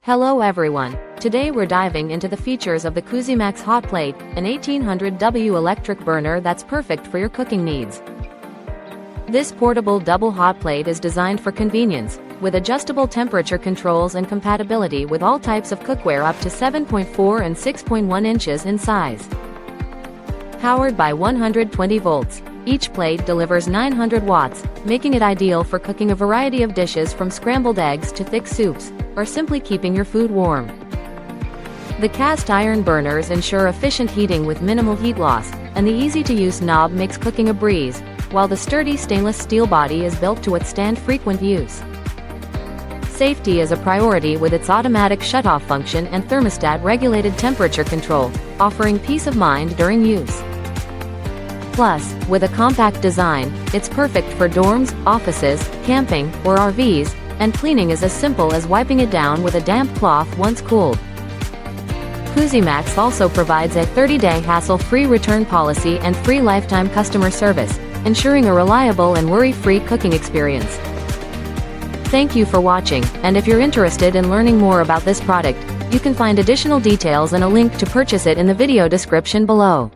Hello everyone. Today we're diving into the features of the CUSIMAX Hot Plate, an 1800W electric burner that's perfect for your cooking needs. This portable double hot plate is designed for convenience, with adjustable temperature controls and compatibility with all types of cookware up to 7.4 and 6.1 inches in size. Powered by 120 volts, each plate delivers 900 watts, making it ideal for cooking a variety of dishes from scrambled eggs to thick soups, or simply keeping your food warm. The cast iron burners ensure efficient heating with minimal heat loss, and the easy-to-use knob makes cooking a breeze, while the sturdy stainless steel body is built to withstand frequent use. Safety is a priority with its automatic shutoff function and thermostat-regulated temperature control, offering peace of mind during use. Plus, with a compact design, it's perfect for dorms, offices, camping, or RVs, and cleaning is as simple as wiping it down with a damp cloth once cooled. CUSIMAX also provides a 30-day hassle-free return policy and free lifetime customer service, ensuring a reliable and worry-free cooking experience. Thank you for watching, and if you're interested in learning more about this product, you can find additional details and a link to purchase it in the video description below.